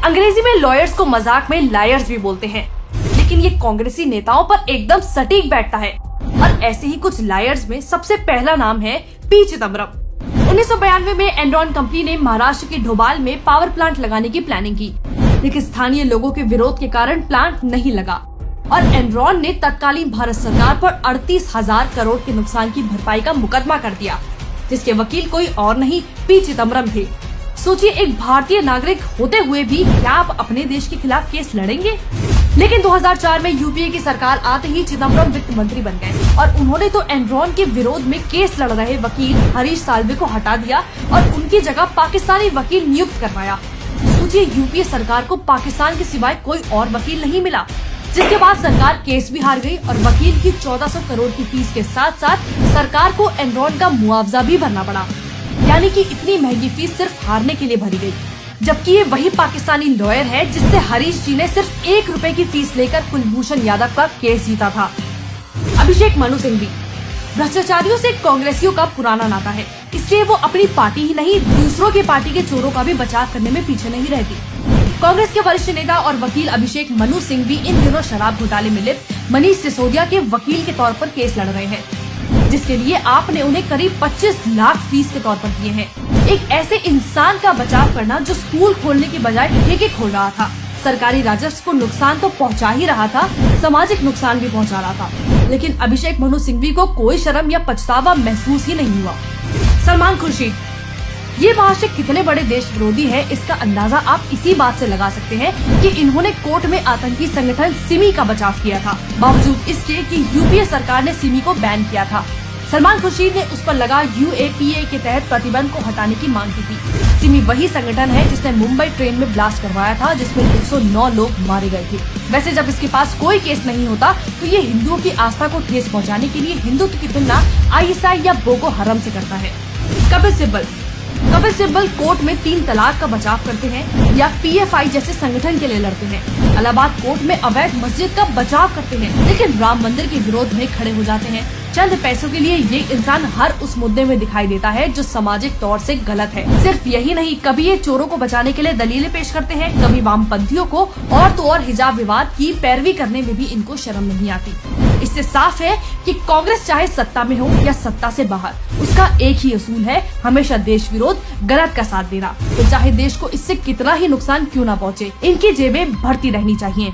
अंग्रेजी में लॉयर्स को मजाक में लायर्स भी बोलते हैं, लेकिन ये कांग्रेसी नेताओं पर एकदम सटीक बैठता है। और ऐसे ही कुछ लायर्स में सबसे पहला नाम है पी चिदम्बरम। 1992 में एनरॉन कंपनी ने महाराष्ट्र के ढोबाल में पावर प्लांट लगाने की प्लानिंग की, लेकिन स्थानीय लोगों के विरोध के कारण प्लांट नहीं लगा और एनरॉन ने तत्कालीन भारत सरकार पर 38,000 करोड़ के नुकसान की भरपाई का मुकदमा कर दिया, जिसके वकील कोई और नहीं पी चिदम्बरम थे। सोचिए, एक भारतीय नागरिक होते हुए भी क्या आप अपने देश के खिलाफ केस लड़ेंगे? लेकिन 2004 में यूपीए की सरकार आते ही चिदम्बरम वित्त मंत्री बन गए और उन्होंने तो एनरॉन के विरोध में केस लड़ रहे वकील हरीश साल्वे को हटा दिया और उनकी जगह पाकिस्तानी वकील नियुक्त करवाया। सोचिए, यूपीए सरकार को पाकिस्तान के सिवाय कोई और वकील नहीं मिला, जिसके बाद सरकार केस भी हार गई और वकील की 1400 करोड़ की फीस के साथ साथ सरकार को एनरॉन का मुआवजा भी भरना पड़ा। यानी कि इतनी महंगी फीस सिर्फ हारने के लिए भरी गई, जबकि ये वही पाकिस्तानी लॉयर है जिससे हरीश जी ने सिर्फ 1 रुपए की फीस लेकर कुलभूषण यादव का केस जीता था। अभिषेक मनु सिंघवी भ्रष्टाचारियों से कांग्रेसियों का पुराना नाता है, इसलिए वो अपनी पार्टी ही नहीं दूसरों की पार्टी के चोरों का भी बचाव करने में पीछे नहीं रहती। कांग्रेस के वरिष्ठ नेता और वकील अभिषेक मनु सिंघवी इन दिनों शराब घोटाले में लिप्त मनीष सिसोदिया के वकील के तौर पर केस लड़ रहे हैं, जिसके लिए आपने उन्हें करीब 25 लाख फीस के तौर पर दिए हैं। एक ऐसे इंसान का बचाव करना जो स्कूल खोलने की बजाय ठेके खोल रहा था, सरकारी राजस्व को नुकसान तो पहुंचा ही रहा था, सामाजिक नुकसान भी पहुंचा रहा था। लेकिन अभिषेक मनु सिंघवी को कोई शर्म या पछतावा महसूस ही नहीं हुआ। सलमान खुर्शीद, ये महाशय कितने बड़े देश विरोधी है, इसका अंदाजा आप इसी बात से लगा सकते हैं कि इन्होंने कोर्ट में आतंकी संगठन सिमी का बचाव किया था, बावजूद इसके कि यूपीए सरकार ने सिमी को बैन किया था। सलमान खुर्शीद ने उस पर लगा यूएपीए के तहत प्रतिबंध को हटाने की मांग की थी। सिमी वही संगठन है जिसने मुंबई ट्रेन में ब्लास्ट करवाया था, जिसमें 109 लोग मारे गए थे। वैसे जब इसके पास कोई केस नहीं होता तो ये हिंदुओं की आस्था को ठेस पहुंचाने के लिए हिंदुत्व की तुलना आईएसआई या बोको हरम से करता है। कपिल सिब्बल कोर्ट में 3 तलाक का बचाव करते हैं या पीएफआई जैसे संगठन के लिए लड़ते हैं। इलाहाबाद कोर्ट में अवैध मस्जिद का बचाव करते हैं, लेकिन राम मंदिर के विरोध में खड़े हो जाते हैं। चंद पैसों के लिए ये इंसान हर उस मुद्दे में दिखाई देता है जो सामाजिक तौर से गलत है। सिर्फ यही नहीं, कभी ये चोरों को बचाने के लिए दलीलें पेश करते हैं, कभी वामपंथियों को और तो और हिजाब विवाद की पैरवी करने में भी इनको शर्म नहीं आती। इससे साफ है कि कांग्रेस चाहे सत्ता में हो या सत्ता से बाहर, उसका एक ही असूल है, हमेशा देश विरोध, गलत का साथ देना। तो चाहे देश को इससे कितना ही नुकसान क्यों ना पहुँचे, इनकी जेबें भरती रहनी चाहिए।